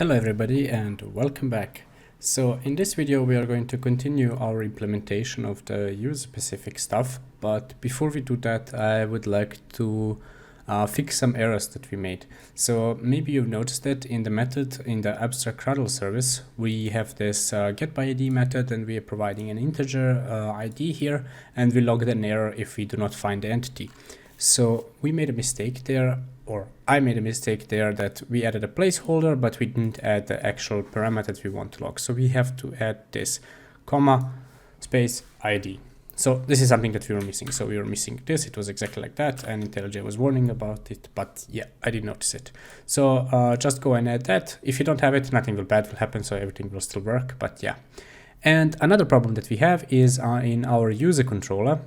Hello everybody and welcome back. So in this video we are going to continue our implementation of the user-specific stuff, but before we do that I would like to fix some errors that we made. So maybe you've noticed that in the method in the abstract CRUDL service we have this getById method, and we are providing an integer ID here, and we log an error if we do not find the entity. So we made a mistake there, or I made a mistake there, that we added a placeholder, but we didn't add the actual parameter that we want to log. So we have to add this comma space ID. So this is something that we were missing. So we were missing this. It was exactly like that, and IntelliJ was warning about it, but yeah, I did notice it. So just go and add that. If you don't have it, nothing bad will happen, so everything will still work, but yeah. And another problem that we have is in our user controller.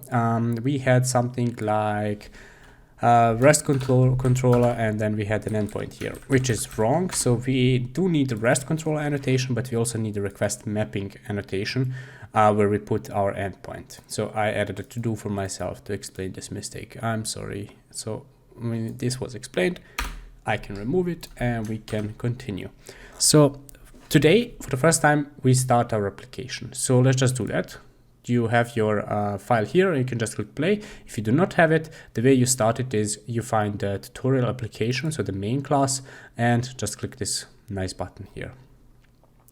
We had something like REST controller, and then we had an endpoint here, which is wrong. So we do need the REST controller annotation, but we also need the request mapping annotation where we put our endpoint. So I added a to-do for myself to explain this mistake. I'm sorry. So when this was explained, I can remove it and we can continue. So today, for the first time, we start our application. So let's just do that. You have your file here, and you can just click play. If you do not have it, the way you start it is you find the tutorial application, so the main class, and just click this nice button here.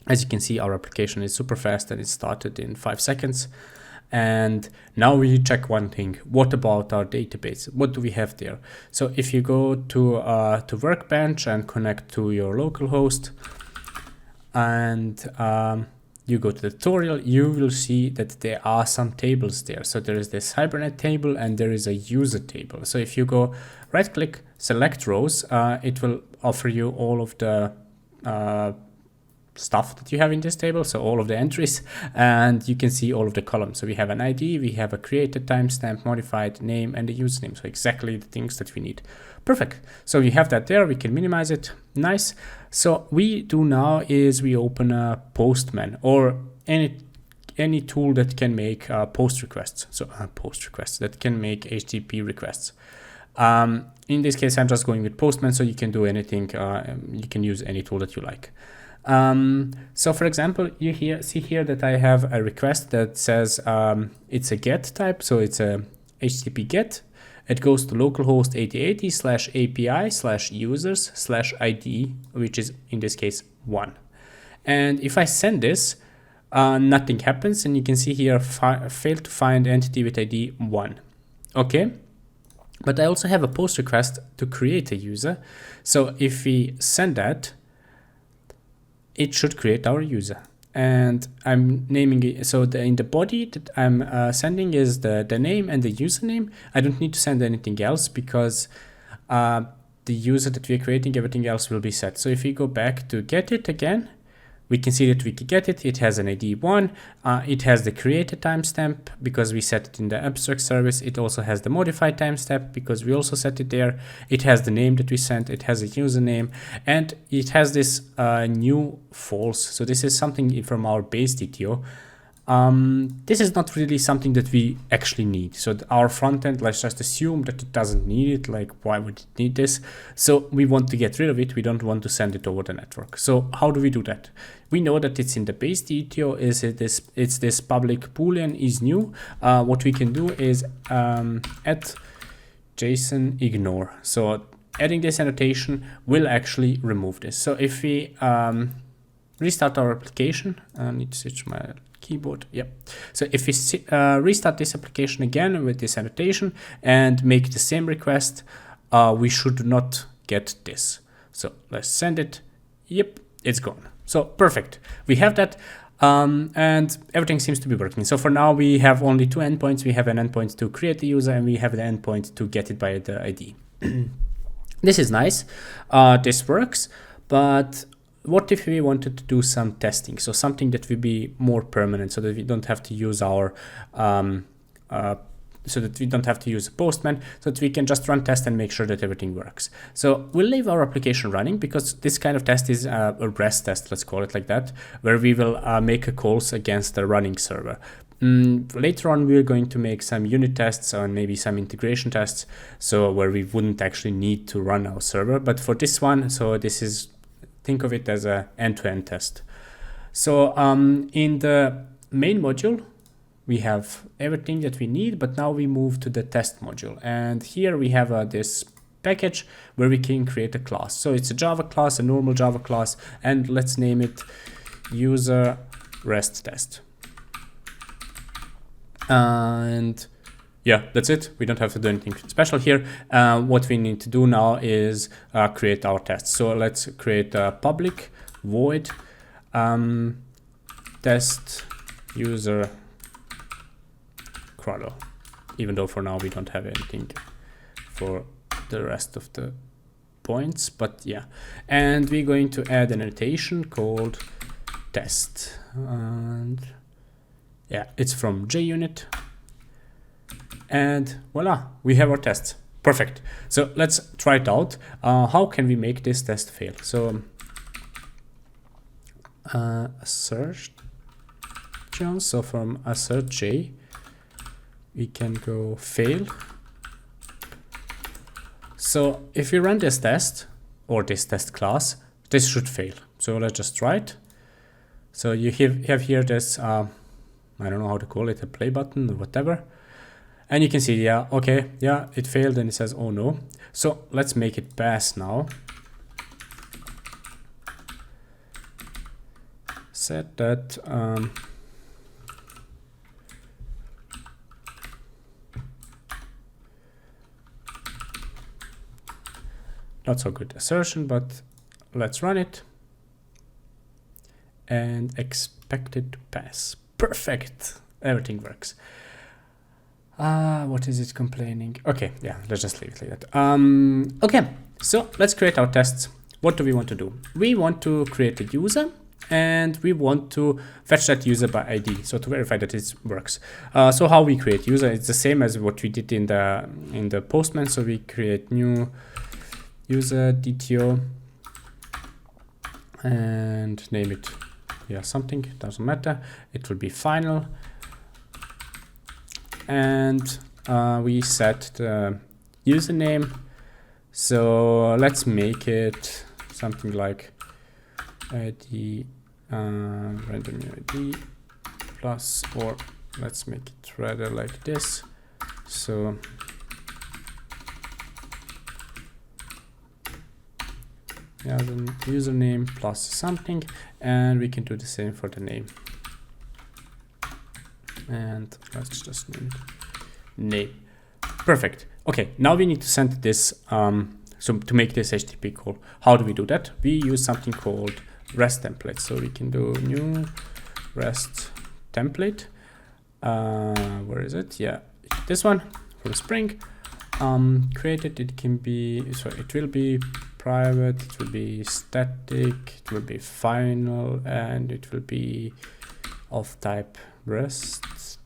As you can see, our application is super fast and it started in 5 seconds. And now we check one thing. What about our database? What do we have there? So if you go to Workbench and connect to your local host, and you go to the tutorial, you will see that there are some tables there. So there is this Hibernate table and there is a user table. So if you go right click, select rows, it will offer you all of the stuff that you have in this table, so all of the entries, and you can see all of the columns. So we have an ID, we have a created, timestamp, modified, name, and a username. So exactly the things that we need. Perfect. So we have that there. We can minimize it. Nice. So we do now is we open a Postman or any tool that can make post requests. So post requests that can make HTTP requests. In this case, I'm just going with Postman, so you can do anything. You can use any tool that you like. So for example, you see here that I have a request that says it's a get type, so it's a HTTP get. It goes to localhost 8080/API/users/ID, which is in this case 1. And if I send this, nothing happens, and you can see here failed to find entity with ID 1. Okay. But I also have a post request to create a user. So if we send that, it should create our user, and I'm naming it. So in the body that I'm sending is the name and the username. I don't need to send anything else because the user that we're creating, everything else will be set. So if we go back to get it again, we can see that we can get it. It has an ID 1. It has the created timestamp because we set it in the abstract service. It also has the modified timestamp because we also set it there. It has the name that we sent. It has a username, and it has this new false. So this is something from our base DTO. This is not really something that we actually need. So our front end, let's just assume that it doesn't need it. Like, why would it need this? So we want to get rid of it. We don't want to send it over the network. So how do we do that? We know that it's in the base DTO. It's this public boolean is new. What we can do is add JSON ignore. So adding this annotation will actually remove this. So if we restart our application, I need to switch my keyboard. Yep. So if we restart this application again with this annotation and make the same request, we should not get this. So let's send it. Yep, it's gone. So perfect. We have that. And everything seems to be working. So for now, we have only 2 endpoints. We have an endpoint to create the user, and we have the endpoint to get it by the ID. This is nice. This works, but what if we wanted to do some testing? So something that will be more permanent, so that we don't have to use our Postman, so that we can just run test and make sure that everything works. So we'll leave our application running because this kind of test is a REST test, let's call it like that, where we will make a calls against the running server. Later on, we're going to make some unit tests and maybe some integration tests, so where we wouldn't actually need to run our server. But for this one, so this is think of it as a end-to-end test. So in the main module, we have everything that we need, but now we move to the test module. And here we have this package where we can create a class. So it's a Java class, a normal Java class, and let's name it user rest test. And yeah, that's it. We don't have to do anything special here. What we need to do now is create our tests. So let's create a public void test user CRUDL, even though for now we don't have anything for the rest of the points, but yeah. And we're going to add an annotation called test, and yeah, it's from JUnit, and voila, we have our tests. Perfect. So let's try it out. How can we make this test fail? So assert John. So from assert J, we can go fail. So if we run this test or this test class, this should fail. So let's just try it. So you have here this, I don't know how to call it, a play button or whatever. And you can see, yeah, okay, yeah, it failed, and it says, oh no. So let's make it pass now. Set that not so good assertion, but let's run it and expect it to pass. Perfect. Everything works. What is it complaining? Okay, yeah, let's just leave it like that. Okay, so let's create our tests. What do we want to do? We want to create a user, and we want to fetch that user by ID, so to verify that it works. So how we create user, it's the same as what we did in the Postman. So we create new user DTO and name it, yeah, something, doesn't matter. It will be final, and we set the username. So let's make it something like ID random ID plus, or let's make it rather like this. So yeah, the username plus something, and we can do the same for the name. And let's just name it name. Perfect. Okay, now we need to send this. So to make this HTTP call, how do we do that? We use something called REST template. So we can do new REST template. Where is it? Yeah, this one from Spring. Created. It can be, so it will be private, it will be static, it will be final, and it will be of type REST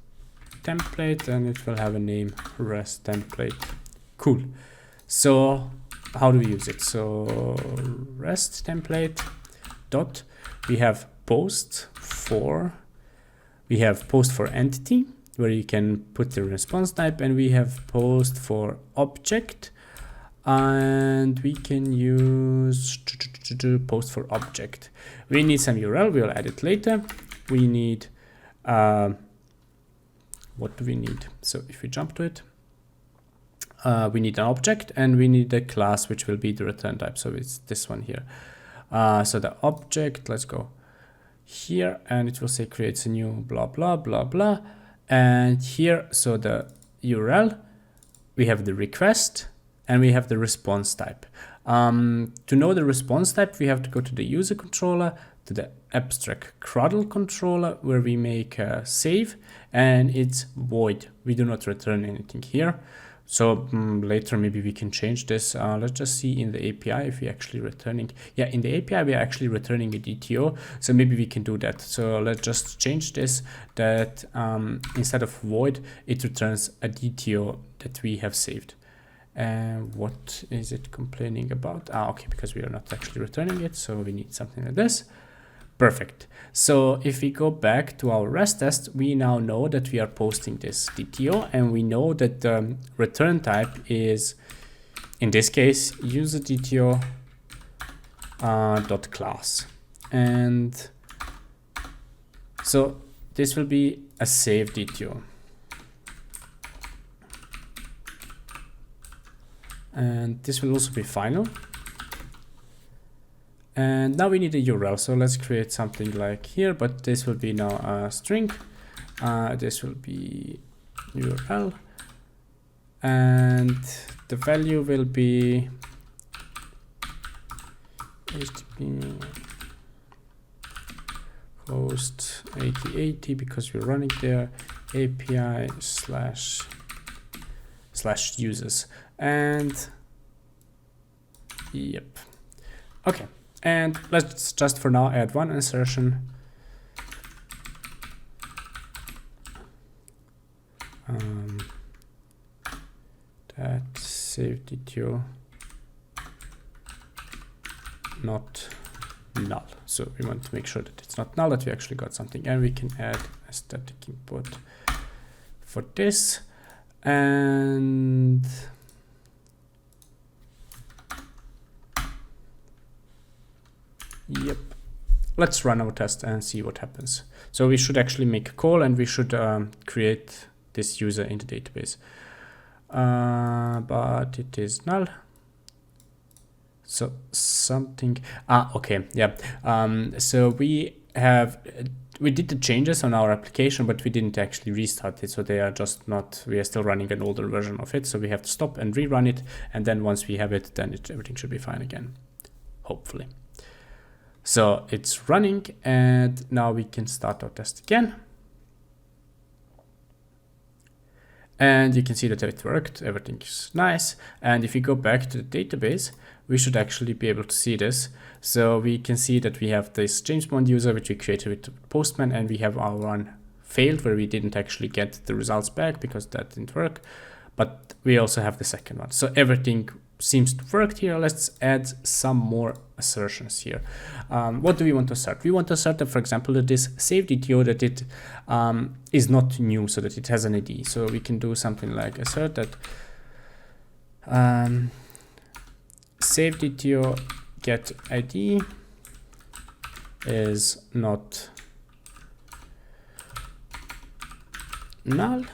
template, and it will have a name REST template. Cool. So how do we use it? So REST template dot, we have post for entity, where you can put the response type, and we have post for object, and we can use post for object. We need some URL, we'll add it later. We need what do we need? So if we jump to it, we need an object, and we need a class which will be the return type. So it's this one here. So the object, let's go here, and it will say creates a new blah blah blah blah. And here, so the URL, we have the request, and we have the response type. To know the response type, we have to go to the user controller, to the abstract CRUDL controller, where we make a save, and it's void. We do not return anything here. So later maybe we can change this. Let's just see in the API if we're actually returning. Yeah, in the API we are actually returning a DTO, so maybe we can do that. So let's just change this, that instead of void, it returns a DTO that we have saved. And what is it complaining about? Okay, because we are not actually returning it, so we need something like this. Perfect. So if we go back to our REST test, we now know that we are posting this DTO, and we know that the return type is, in this case, user DTO dot class. And so this will be a save DTO. And this will also be final. And now we need a URL. So let's create something like here, but this will be now a string. This will be URL. And the value will be HTTP host 8080 because we're running there, API / users. And yep. Okay. And let's just for now add one insertion. That save DTO not null. So we want to make sure that it's not null, that we actually got something, and we can add a static input for this. And yep, let's run our test and see what happens. So we should actually make a call, and we should create this user in the database. But it is null. So something, okay, yeah. So we did the changes on our application, but we didn't actually restart it. So they are just not, we are still running an older version of it. So we have to stop and rerun it. And then once we have it, then everything should be fine again, hopefully. So it's running, and now we can start our test again. And you can see that it worked, everything is nice. And if we go back to the database, we should actually be able to see this. So we can see that we have this James Bond user, which we created with Postman, and we have our one failed where we didn't actually get the results back because that didn't work. But we also have the second one. So everything seems to work here. Let's add some more assertions here. What do we want to assert? We want to assert that, for example, that this save DTO, that it is not new, so that it has an ID. So we can do something like assert that save DTO get ID is not null.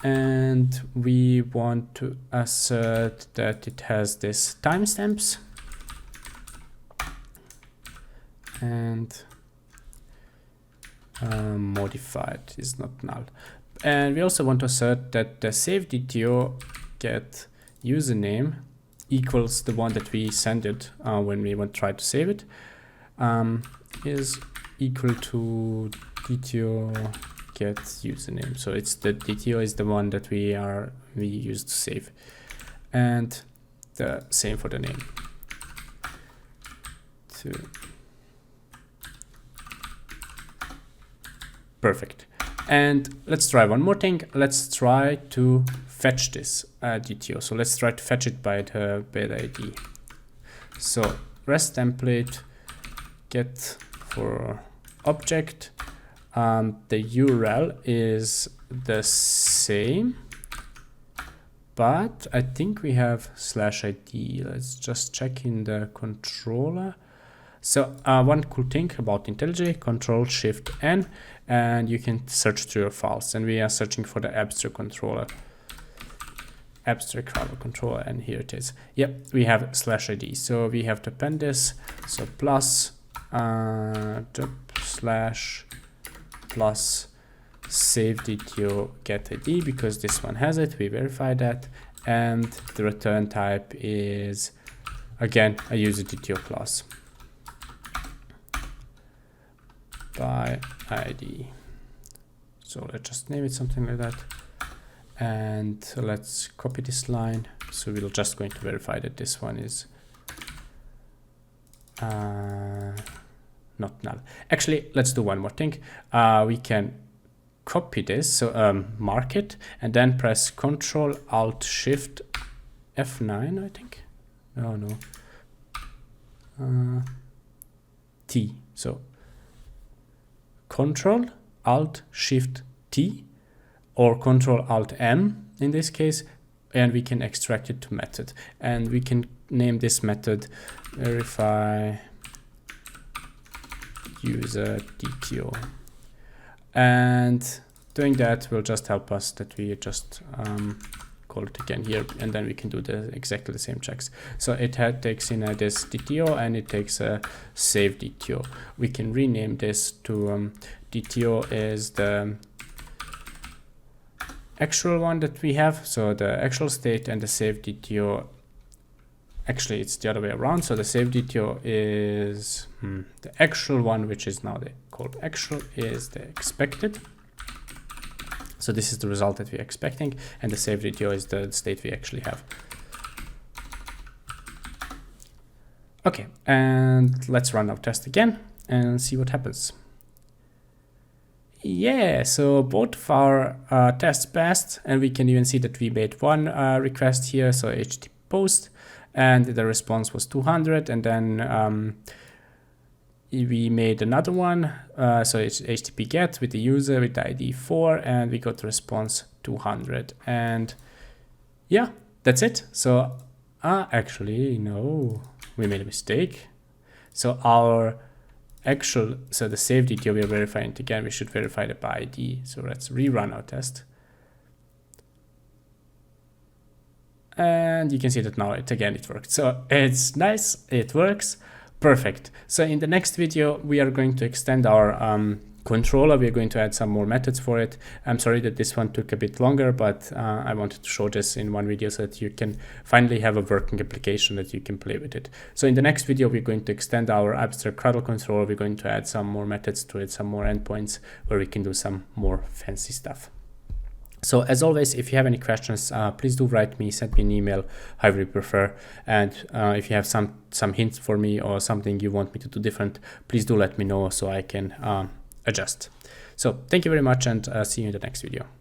And we want to assert that it has this timestamps, and modified is not null. And we also want to assert that the save DTO get username equals the one that we send it when we want to try to save it, is equal to DTO get username. So it's the DTO is the one that we use to save, and the same for the name. Perfect. And let's try one more thing. Let's try to fetch this DTO. So let's try to fetch it by the ID. So REST template get for object. The URL is the same, but I think we have /ID. Let's just check in the controller. So one cool thing about IntelliJ, Control-Shift-N, and you can search through your files. And we are searching for the abstract controller, controller, and here it is. Yep, we have /ID. So we have to append this. So plus save DTO get ID, because this one has it, we verify that, and the return type is again a user DTO class by ID. So let's just name it something like that, and let's copy this line. So we're just going to verify that this one is not null. Actually, let's do one more thing. We can copy this, so mark it, and then press Ctrl-Alt-Shift-F9, I think. No. T. So Ctrl-Alt-Shift-T or Ctrl-Alt-M in this case, and we can extract it to method. And we can name this method verify user DTO. And doing that will just help us that we just call it again here, and then we can do exactly the same checks. So it takes in this DTO, and it takes a save DTO. We can rename this to DTO is the actual one that we have, so the actual state, and the save DTO, actually it's the other way around. So the save DTO is the actual one, which is now called actual, is the expected. So this is the result that we're expecting, and the save DTO is the state we actually have. Okay, and let's run our test again and see what happens. Yeah, so both of our tests passed, and we can even see that we made one request here, so HTTP post, and the response was 200, and then we made another one, so it's HTTP GET with the user with the ID 4, and we got the response 200. And yeah, that's it. So actually, no, we made a mistake. So so the save DTO, we are verifying it again. We should verify the by ID. So let's rerun our test. And you can see that now it worked. So it's nice, it works. Perfect. So in the next video, we are going to extend our controller. We're going to add some more methods for it. I'm sorry that this one took a bit longer, but I wanted to show this in one video so that you can finally have a working application that you can play with it. So in the next video, we're going to extend our abstract CRUDL controller. We're going to add some more methods to it, some more endpoints where we can do some more fancy stuff. So as always, if you have any questions, please do write me, send me an email, however you prefer. And if you have some hints for me or something you want me to do different, please do let me know so I can adjust. So thank you very much, and see you in the next video.